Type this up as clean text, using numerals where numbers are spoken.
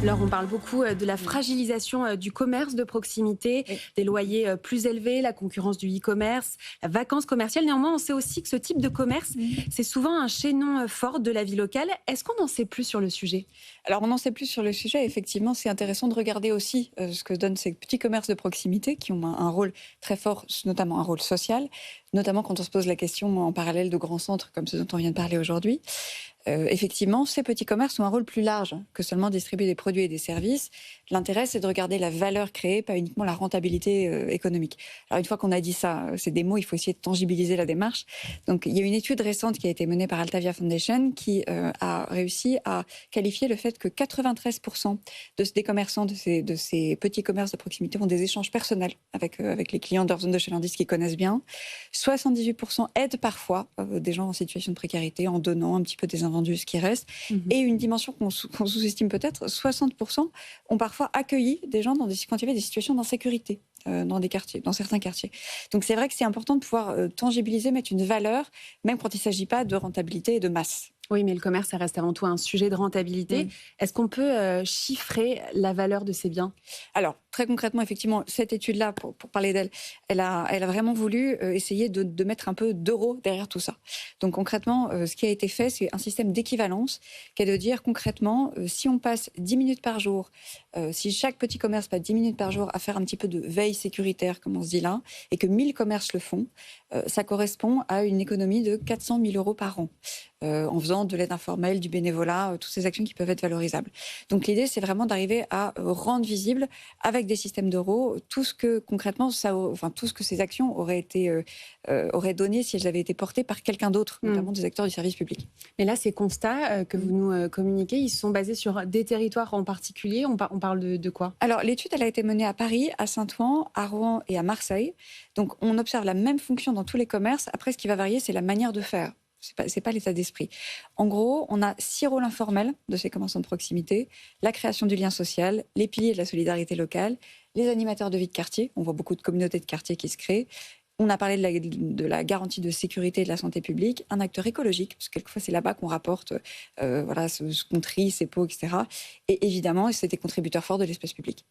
Alors, on parle beaucoup de la fragilisation du commerce de proximité, Oui. des loyers plus élevés, la concurrence du e-commerce, la vacance commerciale. Néanmoins, on sait aussi que ce type de commerce, c'est souvent un chaînon fort de la vie locale. Est-ce qu'on en sait plus sur le sujet? Alors, on en sait plus sur le sujet. Effectivement, c'est intéressant de regarder aussi ce que donnent ces petits commerces de proximité qui ont un rôle très fort, notamment un rôle social, notamment quand on se pose la question en parallèle de grands centres comme ce dont on vient de parler aujourd'hui. Effectivement, ces petits commerces ont un rôle plus large que seulement distribuer des produits et des services. L'intérêt, c'est de regarder la valeur créée, pas uniquement la rentabilité économique. Alors, une fois qu'on a dit ça, c'est des mots, il faut essayer de tangibiliser la démarche. Donc, il y a une étude récente qui a été menée par Altavia Foundation qui a réussi à qualifier le fait que 93% des commerçants de ces petits commerces de proximité ont des échanges personnels avec les clients de leur zone de chalandise qu'ils connaissent bien. 78% aident parfois des gens en situation de précarité en donnant un petit peu des invendus, ce qui reste. Et une dimension qu'on sous-estime peut-être, 60% ont parfois accueilli des gens quand il y avait des situations d'insécurité dans certains quartiers. Donc c'est vrai que c'est important de pouvoir tangibiliser, mettre une valeur, même quand il ne s'agit pas de rentabilité et de masse. Oui, mais le commerce, ça reste avant tout un sujet de rentabilité. Est-ce qu'on peut chiffrer la valeur de ces biens? Alors, très concrètement, effectivement, cette étude-là, pour parler d'elle, elle a vraiment voulu essayer de mettre un peu d'euros derrière tout ça. Donc, concrètement, ce qui a été fait, c'est un système d'équivalence qui est de dire, concrètement, si on passe 10 minutes par jour, si chaque petit commerce passe 10 minutes par jour à faire un petit peu de veille sécuritaire, comme on se dit là, et que 1000 commerces le font, ça correspond à une économie de 400 000 euros par an. En faisant de l'aide informelle, du bénévolat, toutes ces actions qui peuvent être valorisables. Donc l'idée, c'est vraiment d'arriver à rendre visible, avec des systèmes d'euros, tout ce que concrètement, tout ce que ces actions auraient donné si elles avaient été portées par quelqu'un d'autre, notamment des acteurs du service public. Mais là, ces constats que vous nous communiquez, ils sont basés sur des territoires en particulier. On parle de quoi? Alors l'étude, elle a été menée à Paris, à Saint-Ouen, à Rouen et à Marseille. Donc on observe la même fonction dans tous les commerces. Après, ce qui va varier, c'est la manière de faire. C'est pas l'état d'esprit. En gros, on a 6 rôles informels de ces commerçants de proximité: la création du lien social, les piliers de la solidarité locale, les animateurs de vie de quartier. On voit beaucoup de communautés de quartier qui se créent. On a parlé de la garantie de sécurité et de la santé publique, un acteur écologique, parce que quelquefois c'est là-bas qu'on rapporte ce qu'on trie, ces pots, etc. Et évidemment, c'est des contributeurs forts de l'espace public.